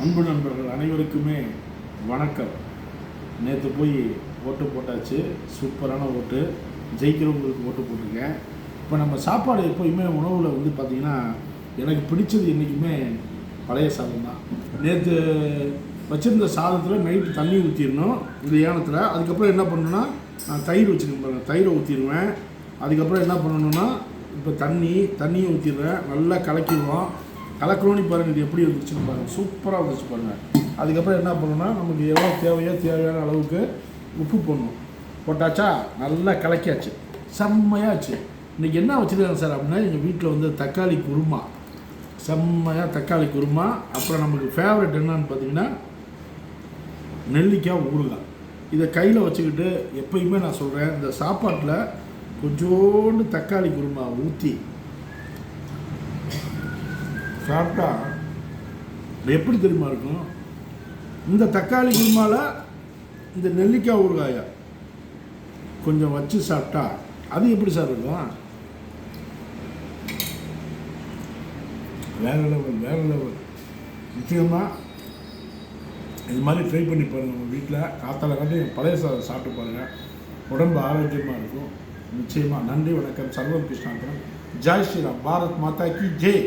அன்பு நண்பர்கள் அனைவருக்குமே வணக்கம். நேற்று போய் ஓட்டு போட்டாச்சு. சூப்பரான ஓட்டு, ஜெயிக்கிறவங்களுக்கு ஓட்டு போட்டிருக்கேன். இப்போ நம்ம சாப்பாடு எப்போயுமே உணவில் வந்து பார்த்திங்கன்னா எனக்கு பிடிச்சது என்றைக்குமே பழைய சாதம் தான். நேற்று வச்சுருந்த சாதத்தில் நைட்டு தண்ணி ஊற்றிடணும் இந்த ஏனத்தில். அதுக்கப்புறம் என்ன பண்ணணுன்னா, நான் தயிர் வச்சுருக்கேன் பாருங்கள், தயிரை ஊற்றிடுவேன். அதுக்கப்புறம் என்ன பண்ணணுன்னா, இப்போ தண்ணியை ஊற்றிடுறேன், நல்லா கலக்கிடுவோம். கலக்கணும்னு பாருங்கள், இது எப்படி இருந்துச்சுன்னு பாருங்கள், சூப்பராக வந்துச்சு பாருங்கள். அதுக்கப்புறம் என்ன பண்ணணும்னா, நமக்கு எவ்வளோ தேவையான அளவுக்கு உப்பு போடணும். போட்டாச்சா, நல்லா கலக்கியாச்சு, செம்மையாச்சு. இன்றைக்கி என்ன வச்சுருக்காங்க சார் அப்படின்னா, எங்கள் வீட்டில் வந்து தக்காளி குருமா, செம்மையாக தக்காளி குருமா. அப்புறம் நமக்கு ஃபேவரட் என்னன்னு பார்த்தீங்கன்னா நெல்லிக்காய் ஊறுகாய். இதை கையில் வச்சுக்கிட்டு எப்பயுமே நான் சொல்கிறேன், இந்த சாப்பாட்டில் கொஞ்சோண்டு தக்காளி குருமா ஊற்றி சாப்பிட்டா எப்படி தெரியுமா இருக்கும்? இந்த தக்காளி குருமாவில் இந்த நெல்லிக்காய் ஊறுகாயை கொஞ்சம் வச்சு சாப்பிட்டா அது எப்படி சார் இருக்கும்? வேறு லெவல். நிச்சயமாக இது மாதிரி ட்ரை பண்ணி பாருங்கள். உங்கள் வீட்டில் காத்தால காட்டி பழைய சாதம் சாப்பிட்டு பாருங்கள், உடம்பு ஆரோக்கியமாக இருக்கும். நிச்சயமாக. நன்றி, வணக்கம். சர்வம் கிருஷ்ணாபுரம். ஜெய் ஸ்ரீராம். பாரத் மாதா கி ஜெய்.